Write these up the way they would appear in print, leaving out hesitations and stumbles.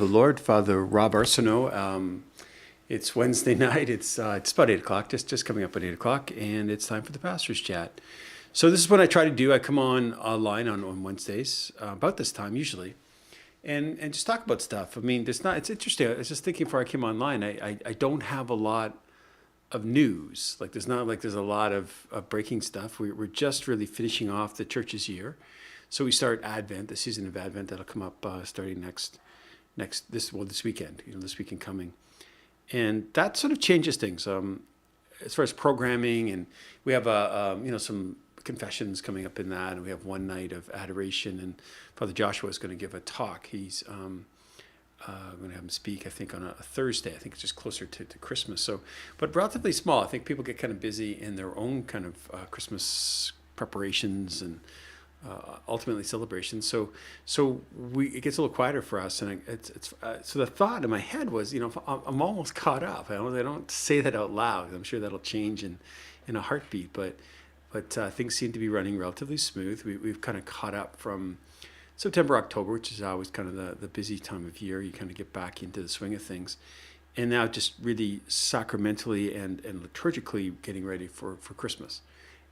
the Lord, Father Rob Arsenault. It's Wednesday night. It's about 8 o'clock, just coming up at 8 o'clock, and it's time for the Pastor's Chat. So this is what I try to do. I come online on Wednesdays, about this time usually, and just talk about stuff. I mean, it's interesting. I was just thinking before I came online, I don't have a lot of news. Like there's not like there's a lot of breaking stuff. We're just really finishing off the church's year. So we start Advent, the season of Advent that'll come up starting this weekend, this weekend coming. And that sort of changes things as far as programming, and we have some confessions coming up in that, and we have one night of adoration, and Father Joshua is going to give a talk. He's going to have him speak, I think, on a Thursday. I think it's just closer to Christmas. So, but relatively small. I think people get kind of busy in their own kind of Christmas preparations and ultimately celebrations. So it gets a little quieter for us, and so the thought in my head was, I'm almost caught up. I don't say that out loud. I'm sure that'll change in a heartbeat, but things seem to be running relatively smooth. We've kind of caught up from September, October, which is always kind of the busy time of year. You kind of get back into the swing of things, and now just really sacramentally and liturgically getting ready for Christmas.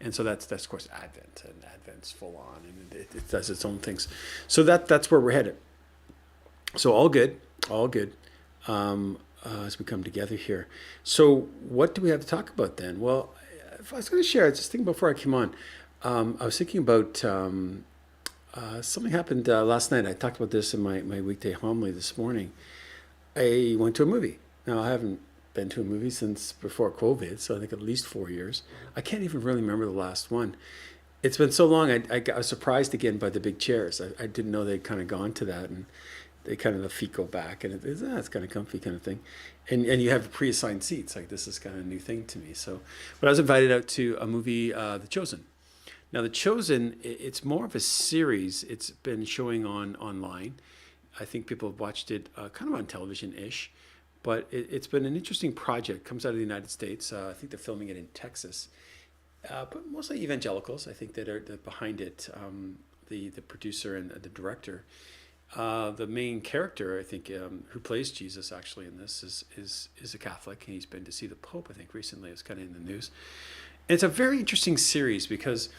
And so that's of course Advent, and Advent's full on, and it does its own things. So that's where we're headed. So all good, as we come together here. So what do we have to talk about then? Well, if I was going to share, I was just thinking before I came on, I was thinking about something happened last night. I talked about this in my weekday homily this morning. I went to a movie. Now, I haven't been to a movie since before COVID, so I think at least 4 years. I can't even really remember the last one. It's been so long. I was surprised again by the big chairs. I didn't know they'd kind of gone to that, and they kind of, the feet go back, and it's kind of comfy kind of thing. And you have pre-assigned seats. Like, this is kind of a new thing to me. So, but I was invited out to a movie, The Chosen. Now, The Chosen, it's more of a series. It's been showing online. I think people have watched it kind of on television-ish. But it's been an interesting project. It comes out of the United States. I think they're filming it in Texas. But mostly evangelicals, I think, that are behind it. The producer and the director. The main character, I think, who plays Jesus actually in this is a Catholic. He's been to see the Pope, I think, recently. It's kind of in the news. And it's a very interesting series because,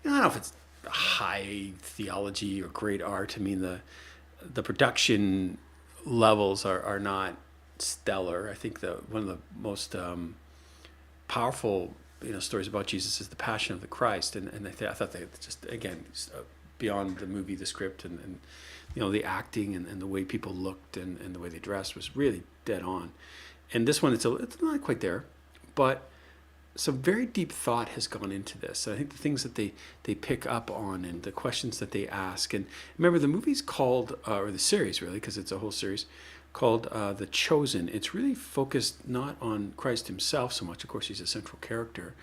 I don't know if it's high theology or great art. I mean, the production levels are not stellar. I think one of the most powerful stories about Jesus is the Passion of the Christ, and I thought they just, again, beyond the movie, the script, and the acting and the way people looked and the way they dressed was really dead on. And this one, it's not quite there, but some very deep thought has gone into this. I think the things that they pick up on and the questions that they ask. And remember, the movie's called, or the series really, because it's a whole series, called The Chosen. It's really focused not on Christ himself so much. Of course, he's a central character,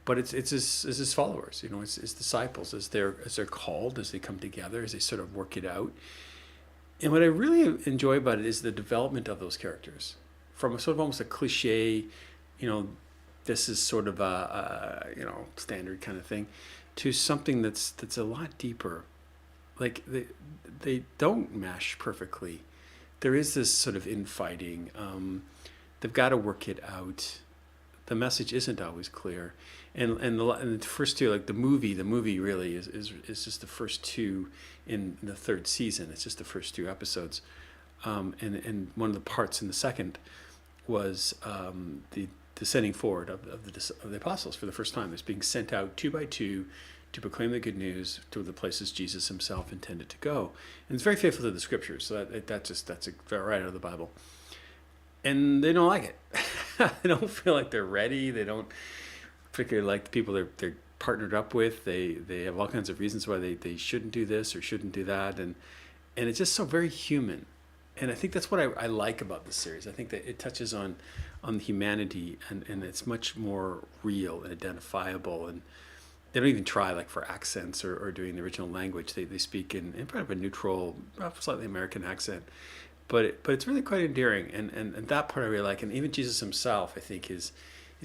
but it's his followers. It's his disciples as they're called, as they come together, as they sort of work it out. And what I really enjoy about it is the development of those characters, from a sort of almost a cliche, this is sort of a standard kind of thing, to something that's a lot deeper. Like they don't mesh perfectly. There is this sort of infighting. They've got to work it out. The message isn't always clear, and the first two, like the movie really is just the first two in the third season. It's just the first two episodes, and one of the parts in the second was the sending forward of the apostles for the first time. It's being sent out 2 by 2 to proclaim the good news to the places Jesus himself intended to go. And it's very faithful to the scriptures. So that's right out of the Bible. And they don't like it. They don't feel like they're ready. They don't particularly like the people they're partnered up with. They have all kinds of reasons why they shouldn't do this or shouldn't do that. And it's just so very human. And I think that's what I like about this series. I think that it touches on the humanity, and it's much more real and identifiable, and they don't even try like for accents or doing the original language. They speak in kind of a neutral, slightly American accent, but it's really quite endearing, and that part I really like. And even Jesus himself, I think, he's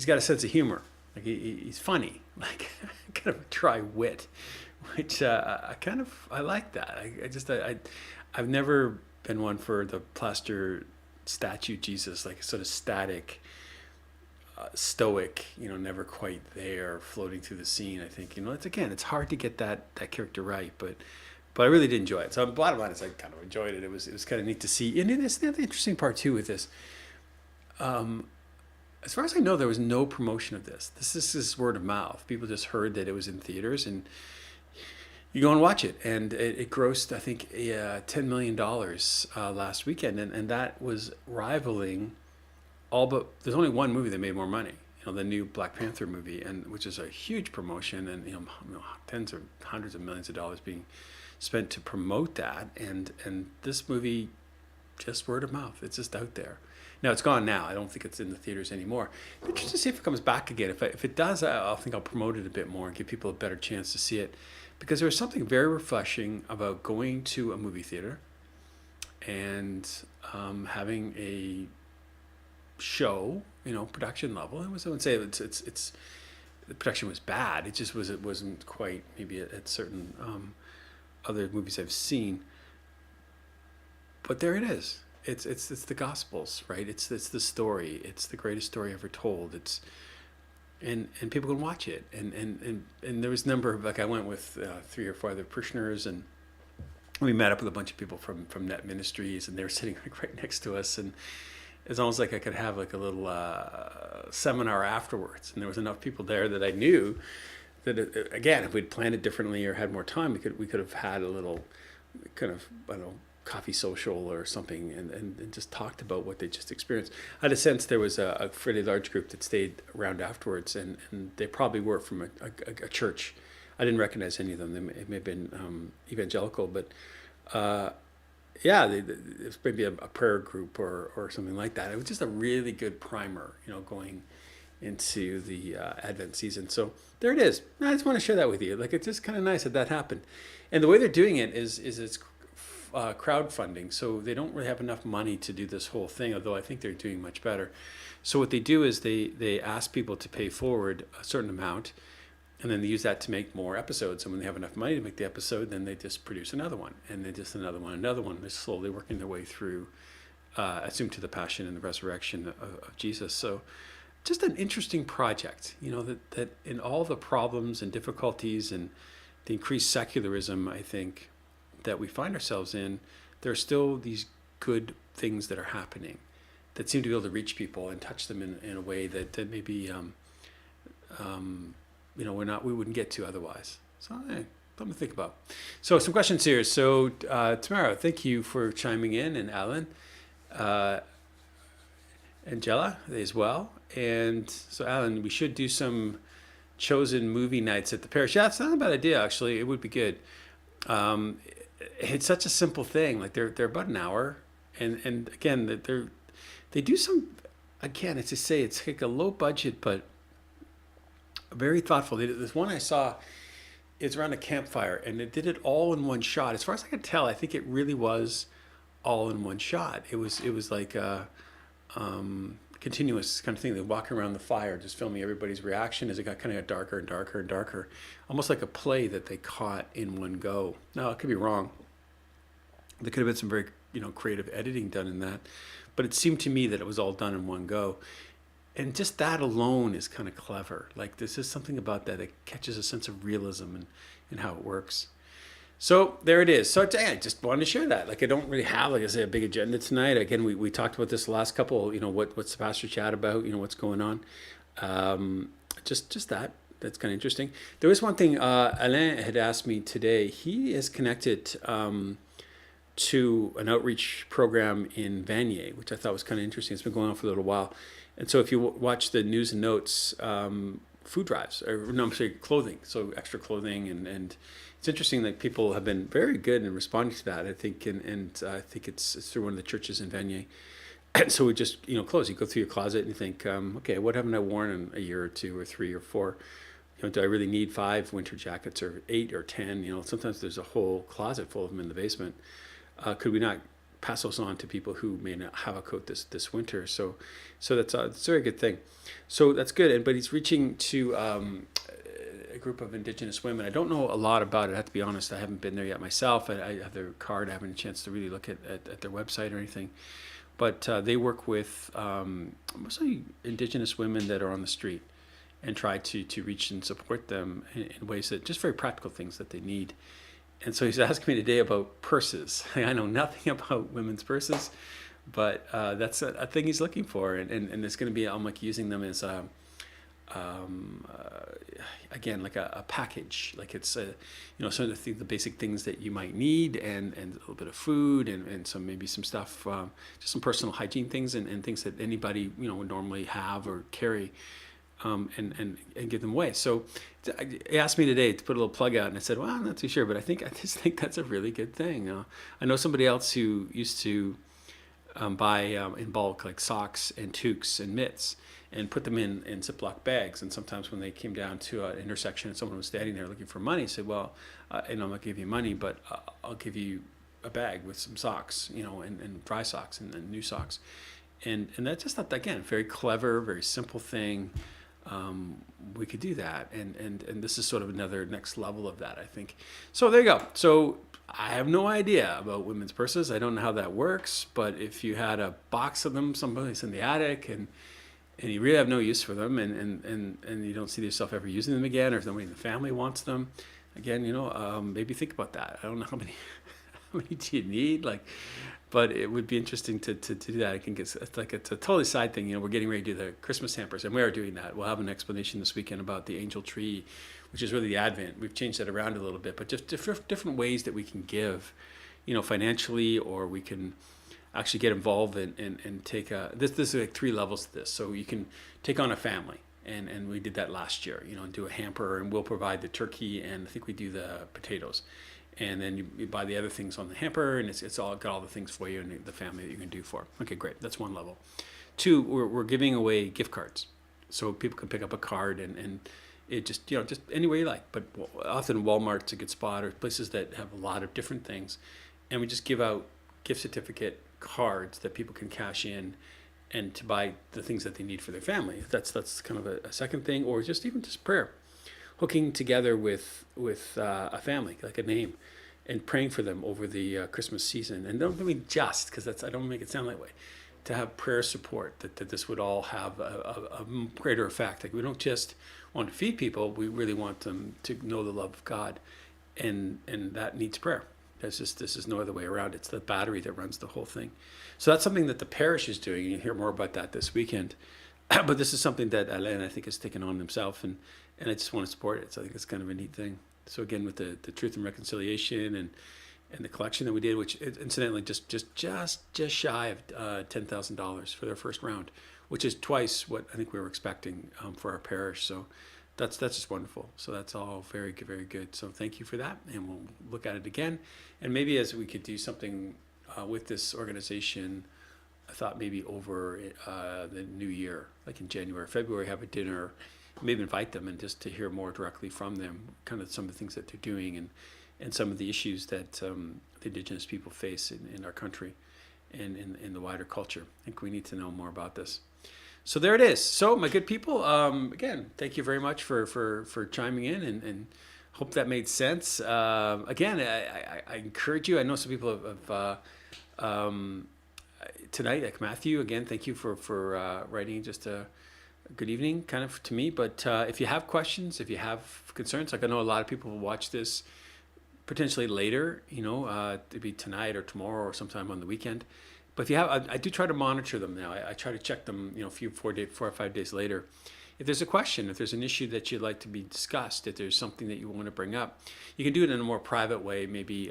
got a sense of humor. Like he's funny, like kind of a dry wit, which I like that. I've never been one for the plaster statue Jesus, like sort of static, stoic, never quite there, floating through the scene. I think it's hard to get that character right, but I really did enjoy it. So the bottom line is I kind of enjoyed it. It was kind of neat to see, and it's the interesting part too with this. As far as I know, there was no promotion of this. This is word of mouth. People just heard that it was in theaters, and you go and watch it. And it grossed, I think, $10 million last weekend, and that was rivaling all but there's only one movie that made more money. The new Black Panther movie, and which is a huge promotion, and tens or hundreds of millions of dollars being spent to promote that, and this movie, just word of mouth. It's just out there. Now it's gone now. I don't think it's in the theaters anymore. I'm interested to see if it comes back again. If it does, I think I'll promote it a bit more and give people a better chance to see it, because there was something very refreshing about going to a movie theater and having a show, production level. I wouldn't say it's the production was bad. It wasn't quite maybe at certain other movies I've seen. But there it is. It's the Gospels, right? It's the story. It's the greatest story ever told. And people can watch it. And there was a number of, I went with 3 or 4 other parishioners, and we met up with a bunch of people from Net Ministries, and they were sitting right next to us, and it's almost like I could have a little seminar afterwards. And there was enough people there that I knew that again, if we'd planned it differently or had more time, we could have had a little kind of, I don't know, coffee social or something, and just talked about what they just experienced. I had a sense there was a fairly large group that stayed around afterwards, and they probably were from a church. I didn't recognize any of them. It may have been evangelical, but it's maybe a prayer group or something like that. It was just a really good primer, going into the Advent season. So there it is. I just want to share that with you. It's just kind of nice that happened. And the way they're doing it is it's crowdfunding. So they don't really have enough money to do this whole thing, although I think they're doing much better. So what they do is they ask people to pay forward a certain amount, and then they use that to make more episodes. And when they have enough money to make the episode, then they just produce another one, and then just another one. They're slowly working their way through, I assume, to the passion and the resurrection of Jesus. So just an interesting project, that in all the problems and difficulties and the increased secularism, I think, that we find ourselves in, there are still these good things that are happening that seem to be able to reach people and touch them in a way that maybe we wouldn't get to otherwise. So something to think about. So some questions here. So Tamara, thank you for chiming in, and Alan, Angela as well. And so Alan, we should do some chosen movie nights at the parish. Yeah, it's not a bad idea, actually. It would be good. It's such a simple thing. They're about an hour, and again, they do some, again, it's to say it's like a low budget but very thoughtful. There's one I saw. It's around a campfire, and they did it all in one shot. As far as I can tell, I think it really was all in one shot. It was like a continuous kind of thing. They walk around the fire, just filming everybody's reaction as it got darker and darker and darker, almost like a play that they caught in one go. Now, I could be wrong. There could have been some very creative editing done in that, but it seemed to me that it was all done in one go. And just that alone is kind of clever. This is something about that catches a sense of realism and how it works. So there it is. So I just wanted to share that. I don't really have, a big agenda tonight. Again, we talked about this last couple, what's the pastor chat about, what's going on. Just that. That's kind of interesting. There was one thing Alain had asked me today. He is connected to an outreach program in Vanier, which I thought was kind of interesting. It's been going on for a little while. And so if you watch the news and notes, food drives, clothing, so extra clothing, and it's interesting that people have been very good in responding to that, I think, and I think it's through one of the churches in Vanier. And so we just, clothes, you go through your closet and you think, okay, what haven't I worn in a year or 2 or 3 or 4? Do I really need 5 winter jackets or 8 or 10? Sometimes there's a whole closet full of them in the basement. Could we not pass those on to people who may not have a coat this winter? So that's a very good thing. So that's good. But he's reaching to a group of Indigenous women. I don't know a lot about it. I have to be honest. I haven't been there yet myself. I have their card. I haven't had a chance to really look at their website or anything. But they work with mostly Indigenous women that are on the street and try to reach and support them in ways that just very practical things that they need. And so he's asking me today about purses. I know nothing about women's purses, but that's a thing he's looking for. And it's going to be, I'm like using them as again, like a package. Like it's, some of the basic things that you might need and a little bit of food and some, maybe some stuff, just some personal hygiene things and things that anybody, would normally have or carry. And give them away. So he asked me today to put a little plug out, and I said, well, I'm not too sure, but I just think that's a really good thing. I know somebody else who used to buy in bulk like socks and toques and mitts and put them in Ziploc bags. And sometimes when they came down to an intersection and someone was standing there looking for money, said, well, I'm not going to give you money, but I'll give you a bag with some socks, and dry socks and new socks. And that's just, again, very clever, very simple thing. We could do that, and this is sort of another next level of that, I think. So there you go. So I have no idea about women's purses. I don't know how that works, but if you had a box of them someplace in the attic and you really have no use for them and you don't see yourself ever using them again, or if somebody in the family wants them, again, maybe think about that. I don't know how many do you need, but it would be interesting to do that. I think it's a totally side thing. We're getting ready to do the Christmas hampers, and we are doing that. We'll have an explanation this weekend about the angel tree, which is really the Advent. We've changed that around a little bit, but just different ways that we can give, financially, or we can actually get involved and take this is like 3 levels to this. So you can take on a family, and we did that last year, and do a hamper, and we'll provide the turkey, and I think we do the potatoes. And then you buy the other things on the hamper, and it's all got all the things for you and the family that you can do for. Okay, great. That's one level. 2, we're giving away gift cards, so people can pick up a card and it just just any way you like. But often Walmart's a good spot, or places that have a lot of different things, and we just give out gift certificate cards that people can cash in and to buy the things that they need for their family. That's kind of a second thing, or just prayer. Hooking together with a family, like a name, and praying for them over the Christmas season. And don't mean just, because I don't make it sound that way, to have prayer support, that this would all have a greater effect. Like, we don't just want to feed people, we really want them to know the love of God, and that needs prayer. This is no other way around. It's the battery that runs the whole thing. So that's something that the parish is doing. You'll hear more about that this weekend. But this is something that Alain, I think, has taken on himself, and I just want to support it. So I think it's kind of a neat thing. So again, with the Truth and Reconciliation and the collection that we did, which incidentally just shy of $10,000 for their first round, which is twice what I think we were expecting for our parish. So that's just wonderful. So that's all very good, very good. So thank you for that, and we'll look at it again. And maybe as we could do something with this organization, I thought maybe over the new year, like in January, February, have a dinner, maybe invite them and just to hear more directly from them, kind of some of the things that they're doing and some of the issues that the Indigenous people face in our country and in the wider culture. I think we need to know more about this. So there it is. So my good people, again, thank you very much for chiming in and hope that made sense. Again, I encourage you. I know some people have tonight, like Matthew, again, thank you for writing just a good evening kind of to me. But if you have questions, if you have concerns, like I know a lot of people will watch this potentially later, it'd be tonight or tomorrow or sometime on the weekend. But if you have, I do try to monitor them now. I try to check them, 4 or 5 days later. If there's a question, if there's an issue that you'd like to be discussed, if there's something that you want to bring up, you can do it in a more private way. Maybe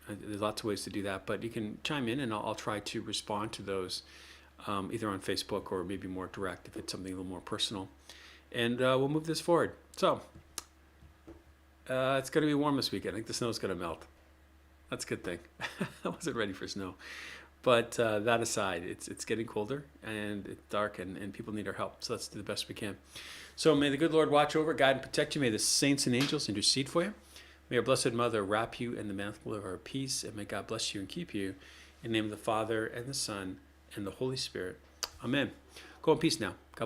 there's lots of ways to do that, but you can chime in and I'll try to respond to those either on Facebook or maybe more direct if it's something a little more personal. And we'll move this forward. So it's going to be warm this weekend. I think the snow's going to melt. That's a good thing. I wasn't ready for snow. But that aside, it's getting colder and it's dark and people need our help. So let's do the best we can. So may the good Lord watch over, guide, and protect you. May the saints and angels intercede for you. May our Blessed Mother wrap you in the mantle of our peace. And may God bless you and keep you. In the name of the Father and the Son and the Holy Spirit. Amen. Go in peace now. God bless.